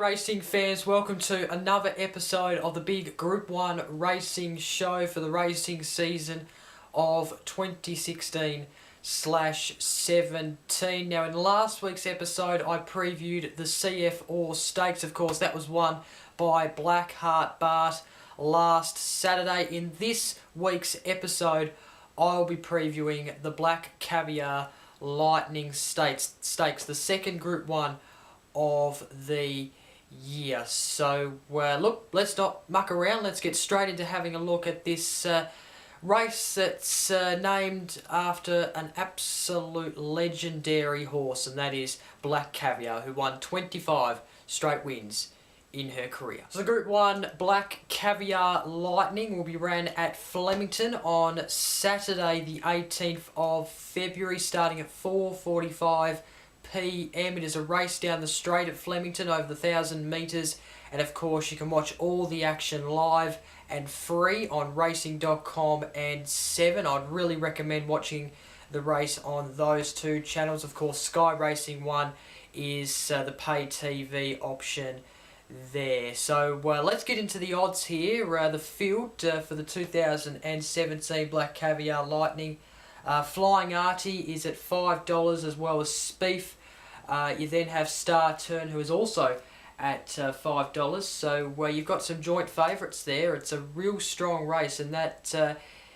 Racing fans, welcome to another episode of the big Group 1 racing show for the racing season of 2016/17. Now, in last week's episode, I previewed the CF Orr Stakes. Of course, that was won by Black Bart last Saturday. In this week's episode, I'll be previewing the Black Caviar Lightning Stakes, the second Group 1 of the year. So look, let's not muck around, let's get straight into having a look at this race that's named after an absolute legendary horse, and that is Black Caviar, who won 25 straight wins in her career. So the Group 1 Black Caviar Lightning will be ran at Flemington on Saturday the 18th of February, starting at 4:45 p.m. It is a race down the straight at Flemington over the 1,000 metres, and of course you can watch all the action live and free on racing.com and 7. I'd really recommend watching the race on those two channels. Of course, Sky Racing 1 is the pay TV option there. So let's get into the odds here. The field for the 2017 Black Caviar Lightning. Flying Artie is at $5, as well as Spieth. You then have Star Turn, who is also at $5. So you've got some joint favourites there. It's a real strong race, and that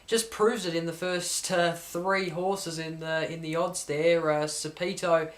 just proves it in the first three horses in the odds there. Sapito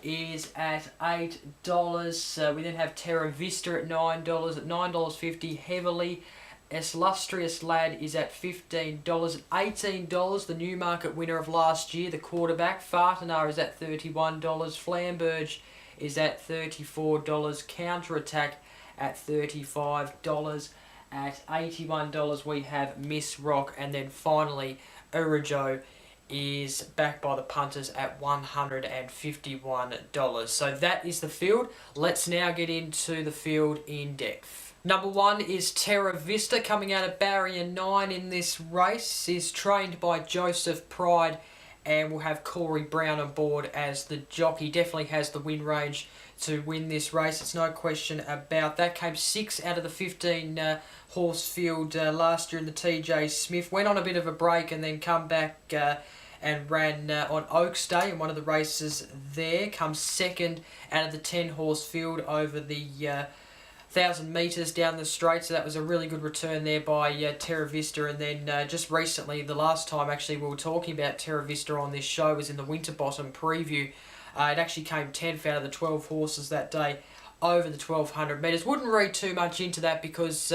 is at $8. We then have Terra Vista at $9, at $9.50 heavily. Illustrious Lad is at $15. At $18, the Newmarket winner of last year, the quarterback. Fartanar is at $31. Flarebird is at $34. Counterattack at $35. At $81, we have Miss Rock. And then finally, Urijo is backed by the punters at $151. So that is the field. Let's now get into the field in depth. Number 1 is Terra Vista, coming out of barrier 9 in this race. Is trained by Joseph Pride and will have Corey Brown on board as the jockey. Definitely has the win range to win this race. It's no question about that. Came 6 out of the 15 horse field last year in the TJ Smith. Went on a bit of a break and then come back and ran on Oaks Day in one of the races there. Comes second out of the 10 horse field over the 1,000 metres down the straight, so that was a really good return there by Terra Vista. And then just recently, the last time actually we were talking about Terra Vista on this show was in the Winterbottom preview. It actually came 10th out of the 12 horses that day over the 1,200 metres. Wouldn't read too much into that because,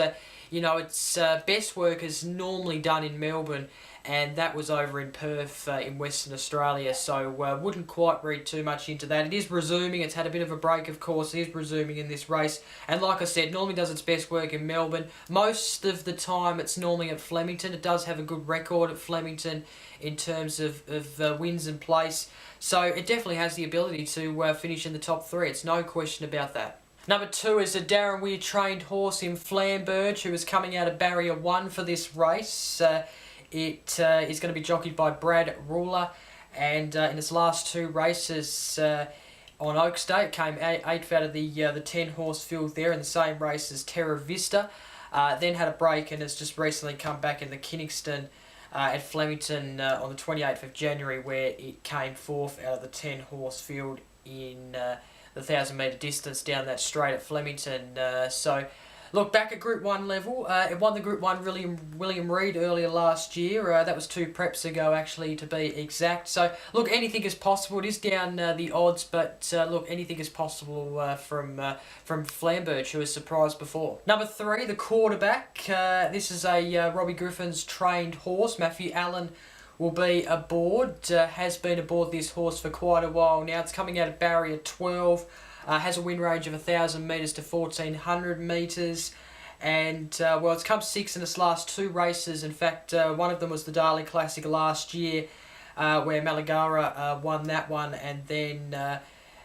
its best work is normally done in Melbourne, and that was over in Perth in Western Australia, so wouldn't quite read too much into that. It is resuming. It's had a bit of a break, of course. It is resuming in this race, and like I said, normally does its best work in Melbourne. Most of the time it's normally at Flemington. It does have a good record at Flemington in terms of wins and place, so it definitely has the ability to finish in the top 3. It's no question about that. Number 2 is a Darren Weir trained horse in Flarebird, who is coming out of barrier 1 for this race. It is going to be jockeyed by Brad Ruler, and in its last 2 races on Oaks Day, it came 8th out of the 10 horse field there in the same race as Terra Vista. Then had a break and has just recently come back in the Kingston at Flemington on the 28th of January, where it came 4th out of the 10 horse field in the 1,000 metre distance down that straight at Flemington. So look, back at Group 1 level, it won the Group 1 William Reid earlier last year. That was 2 preps ago, actually, to be exact. So, look, anything is possible. It is down the odds, but look, anything is possible from Flarebird, who was surprised before. Number 3, the quarterback. This is a Robbie Griffin's trained horse. Matthew Allen will be aboard. Has been aboard this horse for quite a while now. It's coming out of barrier 12. Has a win range of 1,000 metres to 1,400 metres. And, well, it's come 6th in its last 2 races. In fact, one of them was the Darley Classic last year, where Malagara won that one. And then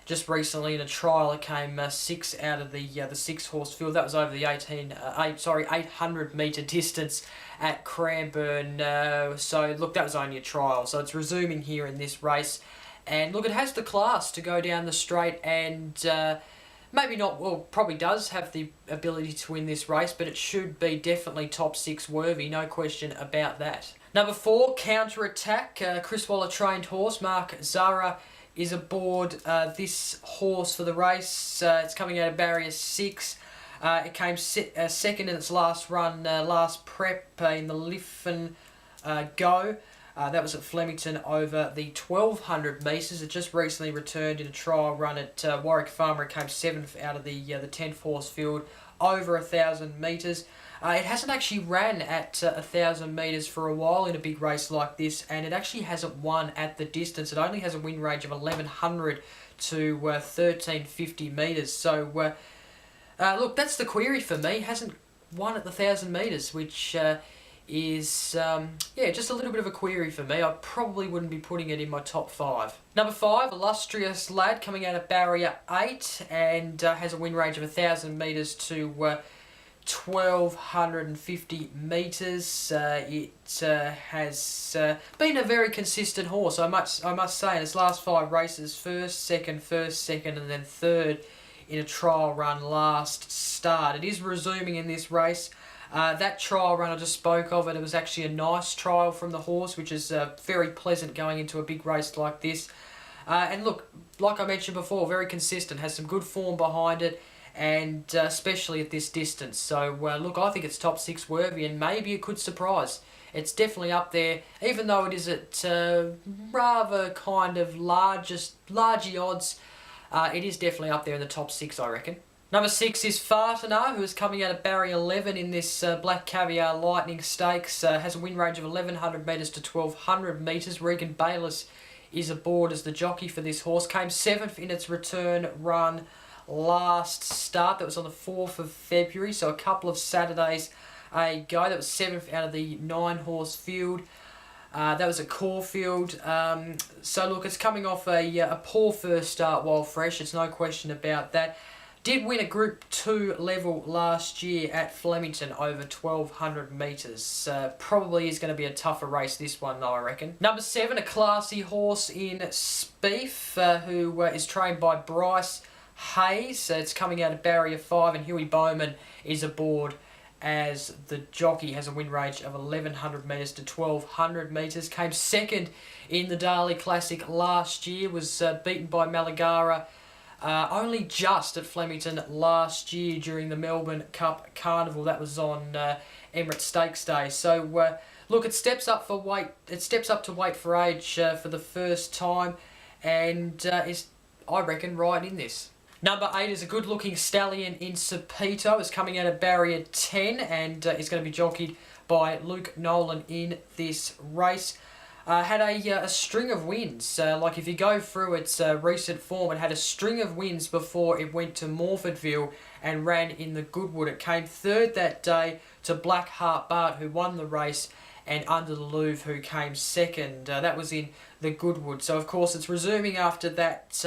just recently in a trial, it came 6 out of the 6-horse field. That was over the 800 metre distance at Cranbourne. So, look, that was only a trial. So it's resuming here in this race. And, look, it has the class to go down the straight and... maybe not, well, probably does have the ability to win this race, but it should be definitely top 6 worthy, no question about that. Number 4, Counterattack, Chris Waller trained horse. Mark Zara is aboard this horse for the race. It's coming out of barrier 6. It came second in its last run, last prep in the Liffen Go. That was at Flemington over the 1,200 metres. It just recently returned in a trial run at Warwick Farmer. It came 7th out of the 10th horse field over 1,000 metres. It hasn't actually ran at 1,000 metres for a while in a big race like this, and it actually hasn't won at the distance. It only has a win range of 1,100 to 1,350 metres. So, look, that's the query for me. Hasn't won at the 1,000 metres, which... is, yeah, just a little bit of a query for me. I probably wouldn't be putting it in my top 5. Number 5, Illustrious Lad, coming out of barrier 8 and has a win range of 1,000 metres to 1,250 metres. It has been a very consistent horse, I must say, in its last 5 races. First, second, and then third in a trial run last start. It is resuming in this race. That trial run I just spoke of, it was actually a nice trial from the horse, which is very pleasant going into a big race like this. And look, like I mentioned before, very consistent, has some good form behind it, and especially at this distance. So, look, I think it's top 6 worthy, and maybe it could surprise. It's definitely up there, even though it is at rather kind of largy odds. It is definitely up there in the top 6, I reckon. Number 6 is Fartanar, who is coming out of barrier 11 in this Black Caviar Lightning Stakes. Has a win range of 1,100 metres to 1,200 metres. Regan Bayliss is aboard as the jockey for this horse. Came 7th in its return run last start. That was on the 4th of February, so a couple of Saturdays ago. That was 7th out of the 9-horse field. That was at Caulfield. So look, it's coming off a poor first start while fresh. It's no question about that. Did win a Group 2 level last year at Flemington over 1,200 metres. Probably is going to be a tougher race, this one, I reckon. Number 7, a classy horse in Spieth, who is trained by Bryce Hayes. It's coming out of barrier 5, and Huey Bowman is aboard as the jockey. Has a win range of 1,100 metres to 1,200 metres. Came second in the Darley Classic last year. Was beaten by Malagara only just at Flemington last year during the Melbourne Cup Carnival. That was on Emirates Stakes Day. So look, it steps up for weight. It steps up to weight for age for the first time, and is, I reckon, right in this. Number 8 is a good-looking stallion in Sapito. It's coming out of barrier 10 and is going to be jockeyed by Luke Nolan in this race. Had a string of wins. Like if you go through its recent form, it had a string of wins before it went to Morfordville and ran in the Goodwood. It came 3rd that day to Black Heart Bart, who won the race, and Under the Louvre, who came 2nd. That was in the Goodwood. So of course it's resuming after that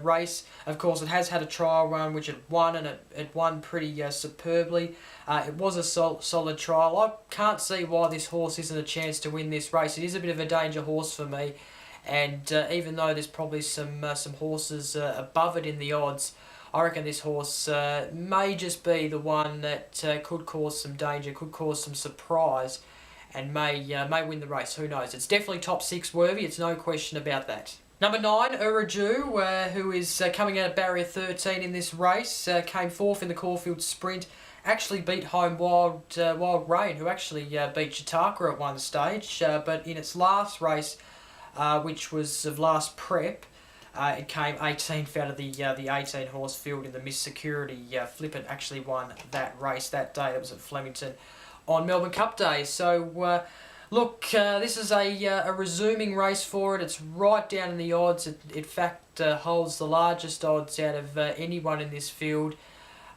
race. Of course it has had a trial run which it won, and it won pretty superbly. It was a solid trial. I can't see why this horse isn't a chance to win this race. It is a bit of a danger horse for me, and even though there's probably some horses above it in the odds, I reckon this horse may just be the one that could cause some danger, could cause some surprise, and may win the race. Who knows? It's definitely top 6 worthy. It's no question about that. Number 9, Uraju, who is coming out of barrier 13 in this race, came 4th in the Caulfield Sprint. Actually beat home Wild Rain, who actually beat Chautauqua at one stage, but in its last race, which was of last prep, it came 18th out of the 18-horse field in the Miss Security. Flippant actually won that race that day. That was at Flemington on Melbourne Cup Day. So, Look, this is a resuming race for it. It's right down in the odds. It in fact holds the largest odds out of anyone in this field.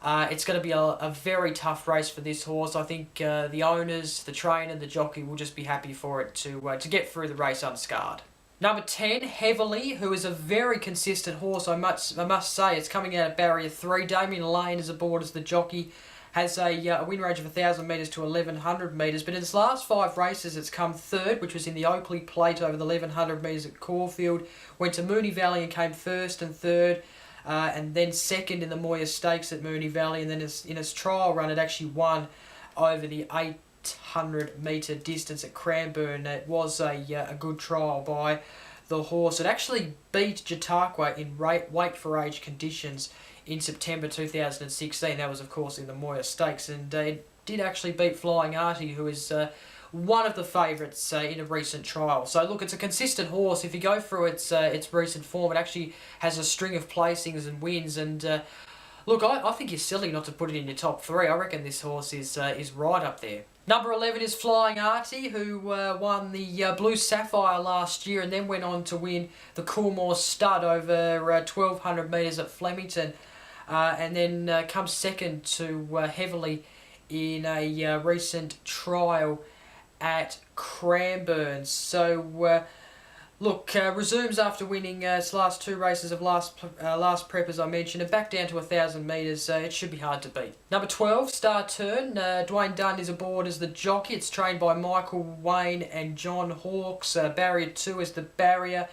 It's going to be a very tough race for this horse. I think the owners, the trainer, the jockey will just be happy for it to get through the race unscarred. Number 10, Heavily, who is a very consistent horse, I must say. It's coming out of barrier 3. Damien Lane is aboard as the jockey. Has a win range of 1,000 metres to 1,100 metres, but in its last 5 races it's come third, which was in the Oakley Plate over the 1,100 metres at Caulfield. Went to Moonee Valley and came first and third, and then second in the Moya Stakes at Moonee Valley, and then in its trial run it actually won over the 800 metre distance at Cranbourne. It was a good trial by the horse. It actually beat Chautauqua in weight for age conditions in September 2016. That was, of course, in the Moya Stakes, and it did actually beat Flying Artie, who is one of the favourites in a recent trial. So look, it's a consistent horse. If you go through its recent form, it actually has a string of placings and wins, and look, I think you're silly not to put it in your top 3. I reckon this horse is right up there. Number 11 is Flying Artie, who won the Blue Sapphire last year and then went on to win the Coolmore Stud over 1,200 metres at Flemington, and then comes second to Heavily in a recent trial at Cranbourne. So look, resumes after winning its last 2 races of last prep, as I mentioned, and back down to 1,000 metres. It should be hard to beat. Number 12, Star Turn. Dwayne Dunn is aboard as the jockey. It's trained by Michael Wayne and John Hawkes. Barrier 2 is the barrier.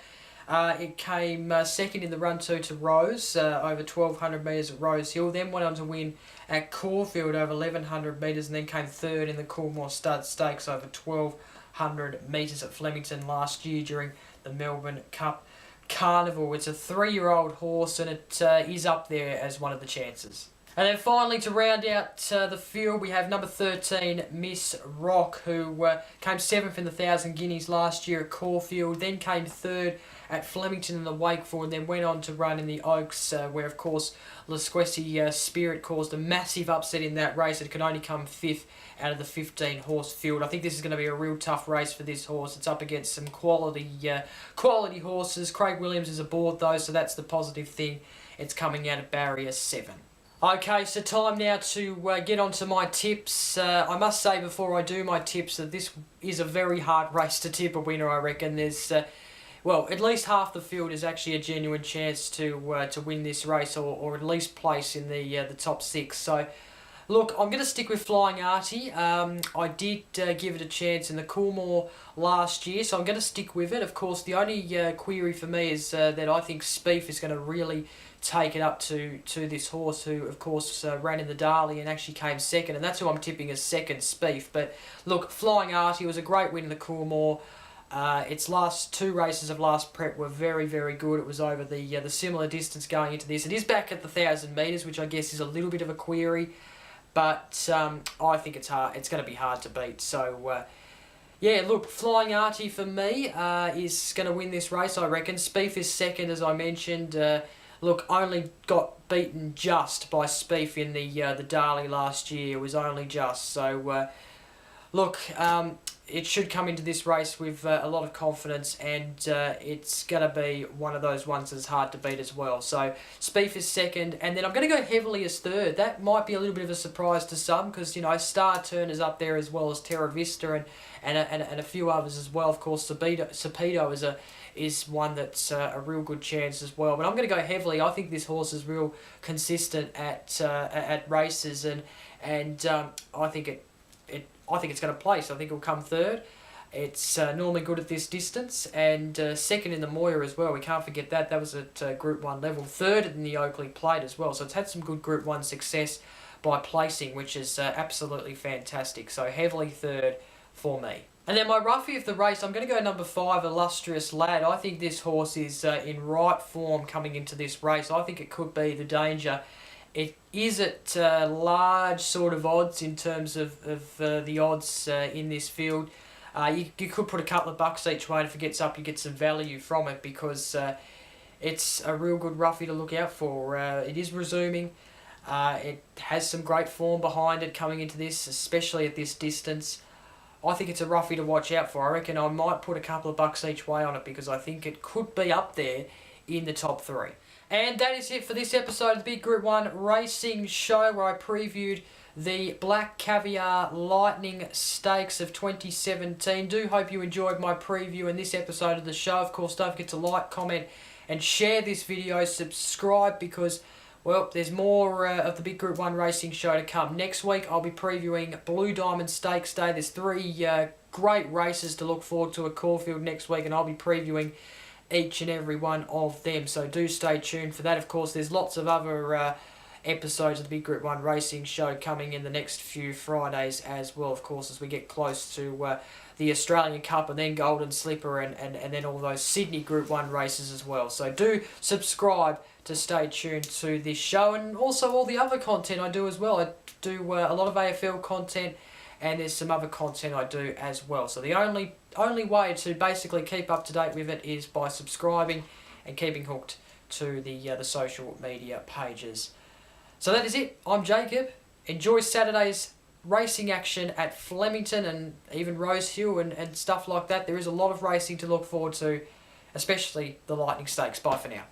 It came second in the run 2 to Rose, over 1,200 metres at Rose Hill, then went on to win at Caulfield over 1,100 metres, and then came third in the Coolmore Stud Stakes over 1,200 metres at Flemington last year during the Melbourne Cup Carnival. It's a 3-year-old horse, and it is up there as one of the chances. And then finally, to round out the field, we have number 13, Miss Rock, who came 7th in the 1,000 guineas last year at Caulfield, then came third at Flemington in the Wakeful, and then went on to run in the Oaks, where, of course, Lasquessi Spirit caused a massive upset in that race. It could only come 5th out of the 15-horse field. I think this is going to be a real tough race for this horse. It's up against some quality horses. Craig Williams is aboard, though, so that's the positive thing. It's coming out of barrier 7. Okay, so time now to get on to my tips. I must say before I do my tips that this is a very hard race to tip a winner, I reckon. There's, well, at least half the field is actually a genuine chance to win this race, or at least place in the top 6. So, look, I'm going to stick with Flying Artie. I did give it a chance in the Coolmore last year, so I'm going to stick with it. Of course, the only query for me is that I think Spieth is going to really take it up to this horse, who, of course, ran in the Darley and actually came second, and that's who I'm tipping as second, Spieth. But, look, Flying Artie was a great win in the Coolmore. Its last 2 races of last prep were very, very good. It was over the similar distance going into this. It is back at the 1,000 metres, which I guess is a little bit of a query, but I think it's hard. It's going to be hard to beat. So, yeah, look, Flying Artie for me is going to win this race, I reckon. Spieth is second, as I mentioned. Look, only got beaten just by Spieth in the Darley last year. It was only just. So, look, it should come into this race with a lot of confidence, and it's going to be one of those ones that's hard to beat as well. So, Spieth is second, and then I'm going to go Heavily as third. That might be a little bit of a surprise to some, because, you know, Star Turn is up there as well as Terra Vista and a few others as well. Of course, Sapito is one that's a real good chance as well. But I'm going to go Heavily. I think this horse is real consistent at races, and I think it's going to place. I think it'll come third. It's normally good at this distance, and second in the Moya as well. We can't forget that. That was at Group 1 level. Third in the Oakley Plate as well. So it's had some good Group 1 success by placing, which is absolutely fantastic. So Heavily third for me. And then my roughie of the race, I'm going to go number 5, Illustrious Lad. I think this horse is in right form coming into this race. I think it could be the danger. It is at large sort of odds in terms of the odds in this field. You could put a couple of bucks each way, and if it gets up, you get some value from it, because it's a real good roughie to look out for. It is resuming. It has some great form behind it coming into this, especially at this distance. I think it's a roughie to watch out for. I reckon I might put a couple of bucks each way on it because I think it could be up there in the top 3. And that is it for this episode of the Big Group 1 Racing Show, where I previewed the Black Caviar Lightning Stakes of 2017. Do hope you enjoyed my preview in this episode of the show. Of course, don't forget to like, comment and share this video. Subscribe because, well, there's more of the Big Group 1 Racing Show to come. Next week, I'll be previewing Blue Diamond Stakes Day. There's 3 great races to look forward to at Caulfield next week, and I'll be previewing each and every one of them. So do stay tuned for that. Of course, there's lots of other episodes of the Big Group 1 Racing Show coming in the next few Fridays as well, of course, as we get close to the Australian Cup and then Golden Slipper and then all those Sydney Group 1 races as well. So do subscribe to stay tuned to this show, and also all the other content I do as well. I do a lot of AFL content, and there's some other content I do as well. So the only way to basically keep up to date with it is by subscribing and keeping hooked to the social media pages. So that is it. I'm Jacob. Enjoy Saturday's racing action at Flemington and even Rose Hill and stuff like that. There is a lot of racing to look forward to, especially the Lightning Stakes. Bye for now.